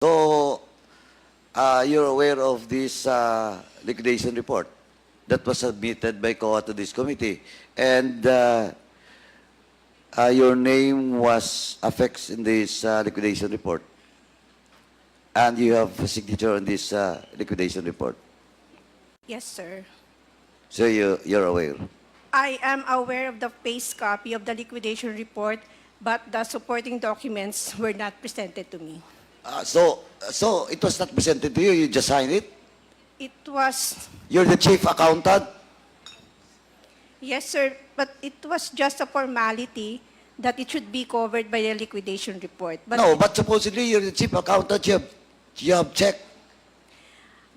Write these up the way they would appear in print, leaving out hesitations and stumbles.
So, you're aware of this liquidation report that was submitted by COA to this committee. And your name was affixed in this liquidation report. And you have a signature on this liquidation report. Yes, sir. So you're aware. I am aware of the face copy of the liquidation report, but the supporting documents were not presented to me. So it was not presented to you, you just signed it? It was, You're the chief accountant? yes, sir, but it was just a formality that it should be covered by the liquidation report. No, but supposedly you're the chief accountant, you have checked.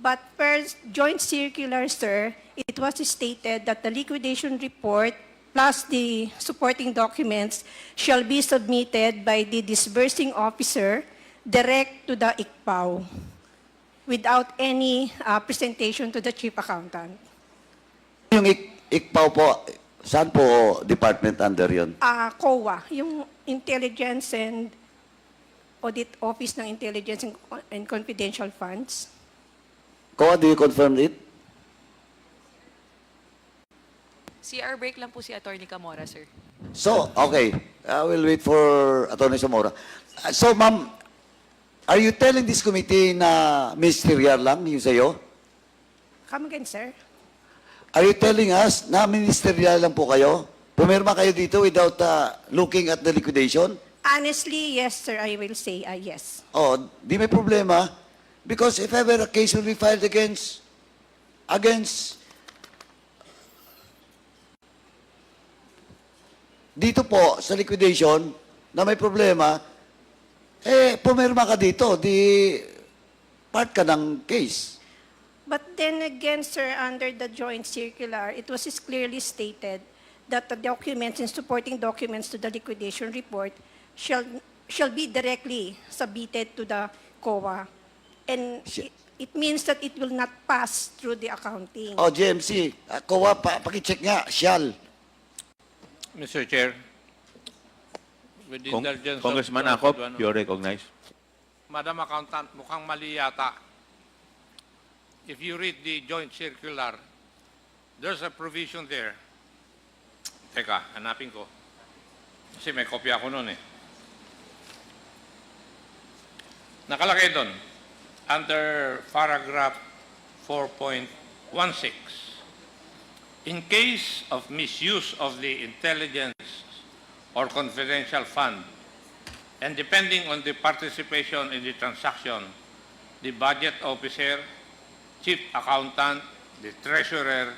But per joint circular, sir, it was stated that the liquidation report plus the supporting documents shall be submitted by the disbursing officer direct to the ICPAO without any presentation to the chief accountant. Yung ICPAO po, saan po department under yun? COA, yung Intelligence and Audit Office ng Intelligence and Confidential Funds. COA, do you confirm it? CR break lang po si Attorney Camora, sir. So, okay. I will wait for Atty. Zamora. So, ma'am, are you telling this committee na ministerial lang yung sa'yo? Come again, sir. Are you telling us na ministerial lang po kayo? Pumirma kayo dito without looking at the liquidation? Honestly, yes, sir, I will say yes. Oh, di may problema. Because if ever a case will be filed against dito po sa liquidation na may problema, pumirma ka dito, di part ka ng case. But then again, sir, under the joint circular, it was clearly stated that the documents and supporting documents to the liquidation report shall be directly submitted to the COA. And it means that it will not pass through the accounting. Oh, GMC, COA, pakicheck nga, shall. Mr. Chair, with the indulgence of Congressman John Acop, Paduano. you're recognized. Madam Accountant, mukhang mali yata. If you read the joint circular, there's a provision there. Teka, hanapin ko. Kasi may kopya ako nun eh. Nakalagay doon, under paragraph 4.16, in case of misuse of the intelligence or confidential fund, and depending on the participation in the transaction, the budget officer, chief accountant, the treasurer,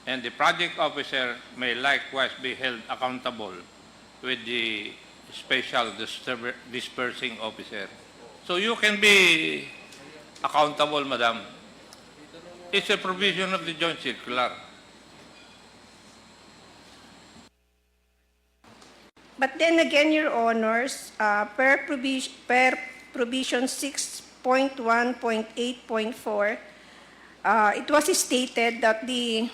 and the project officer may likewise be held accountable with the special dispersing officer. So you can be accountable, madam. It's a provision of the joint circular. But then again, Your Honors, per provision 6.1.8.4, it was stated that the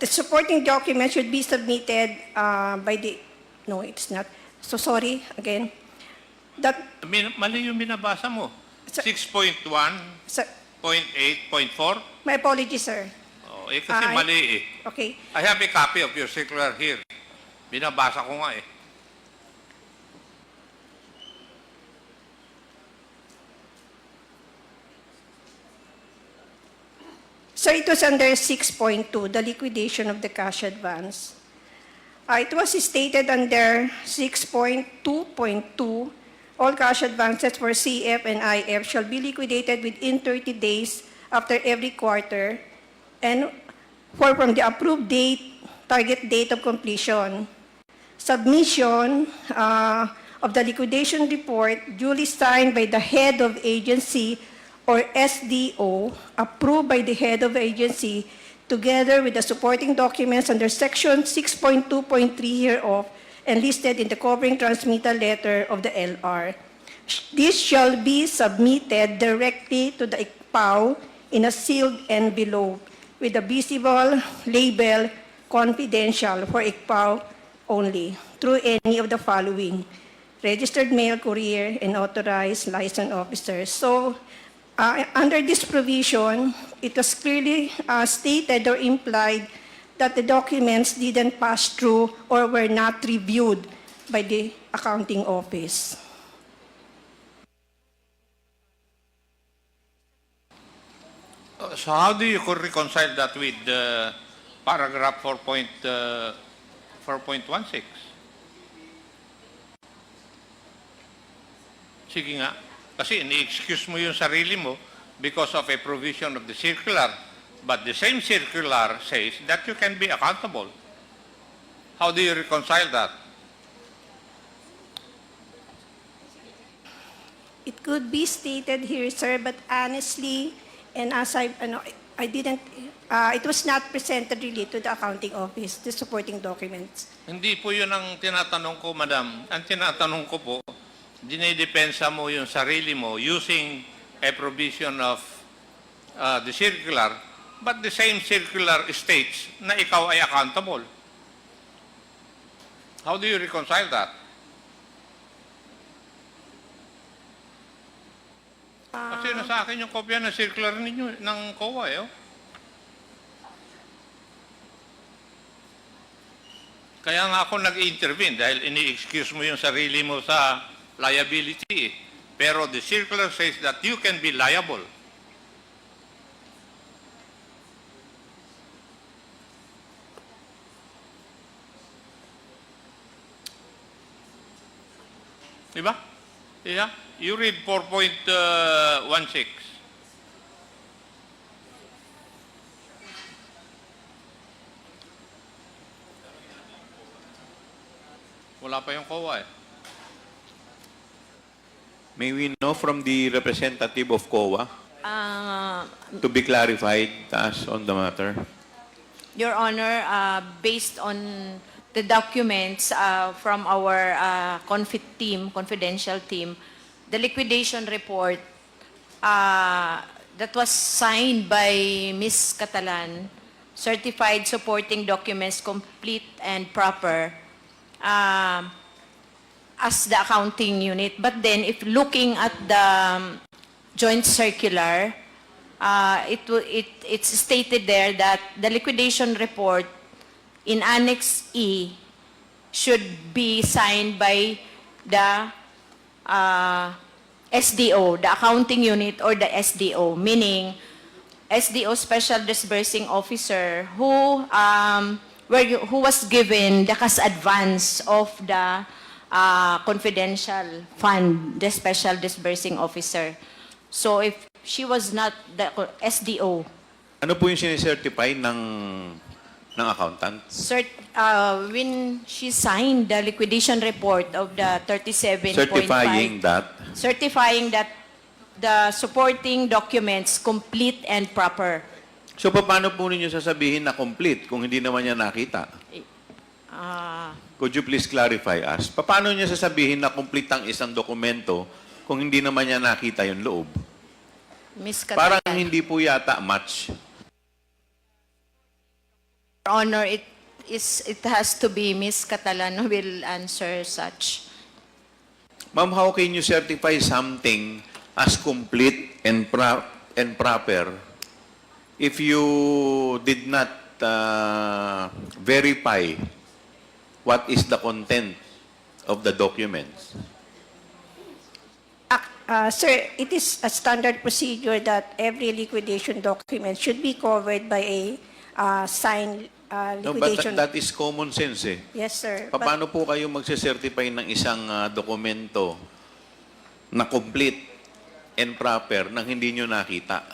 supporting document should be submitted by the, no, it's not. So sorry, again. That, Mali yung binabasa mo. Sir- 6.1.8.4? my apologies, sir. Oh, kasi mali eh. Okay. I have a copy of your circular here. Binabasa ko nga eh. So it was under 6.2, the liquidation of the cash advance. It was stated under 6.2.2, all cash advances for CF and IF shall be liquidated within 30 days after every quarter and from the approved date, target date of completion. Submission of the liquidation report duly signed by the head of agency or SDO, approved by the head of agency, together with the supporting documents under section 6.2.3 hereof and listed in the covering transmittal letter of the LR. This shall be submitted directly to the ICPAO in a sealed envelope with a visible label confidential for ICPAO only through any of the following: registered mail courier, and authorized licensed officers. So, under this provision, it was clearly stated or implied that the documents didn't pass through or were not reviewed by the accounting office. So how do you reconcile that with paragraph 4.16? Sige nga. Kasi ini-excuse mo yung sarili mo because of a provision of the circular. But the same circular says that you can be accountable. How do you reconcile that? It could be stated here, sir, but honestly, and as I didn't, it was not presented really to the accounting office, the supporting documents. Hindi po yun ang tinatanong ko, madam. Ang tinatanong ko po, dinidepensa mo yung sarili mo using a provision of the circular, but the same circular states na ikaw ay accountable. How do you reconcile that? Kasi nasa akin yung kopya ng circular ninyo, ng COA, eh. Oh. Kaya nga ako nag-intervene dahil ini-excuse mo yung sarili mo sa liability. Pero the circular says that you can be liable. Diba? Yeah. You read 4.16. Wala pa yung COA, eh. May we know from the representative of COA Uh, to be clarified to us on the matter? Your Honor, based on the documents from our confidential team, the liquidation report that was signed by Ms. Catalan, certified supporting documents complete and proper as the accounting unit. But then, if looking at the joint circular, it's stated there that the liquidation report in Annex E should be signed by the SDO, the accounting unit or the SDO, meaning SDO Special Disbursing Officer who was given the cash advance of the confidential fund, the Special Disbursing Officer. So if she was not the SDO, Ano po yung sinicertify ng accountant? when she signed the liquidation report of the 37.5, Certifying that. the supporting documents complete and proper. So, paano po ninyo sasabihin na complete kung hindi naman niya nakita? Could you please clarify us? Paano niya sasabihin na complete ang isang dokumento kung hindi naman niya nakita yung loob? Ms. Parang Catalan. hindi po yata match. Your Honor, it has to be Ms. Catalan who will answer such. Ma'am, how can you certify something as complete and proper if you did not verify what is the content of the documents? Sir, it is a standard procedure that every liquidation document should be covered by a signed No, but liquidation. that is common sense eh. Yes, sir. But- Paano po kayo magse-certify ng isang dokumento na complete and proper nang hindi nyo nakita?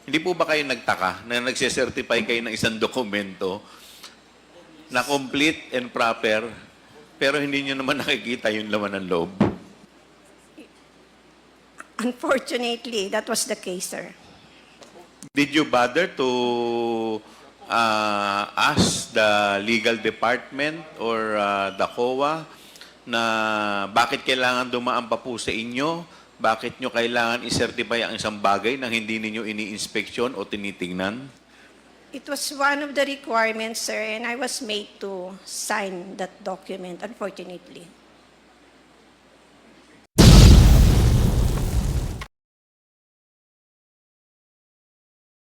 Hindi po ba kayo nagtaka na nagse-certify kayo ng isang dokumento na complete and proper pero hindi nyo naman nakikita yung laman ng loob? Unfortunately, that was the case, sir. Did you bother to ask the legal department or the COA na bakit kailangan dumaan pa po sa inyo? Bakit nyo kailangan i-certify ang isang bagay na hindi ninyo ini-inspeksyon o tinitingnan? It was one of the requirements, sir, and I was made to sign that document, unfortunately.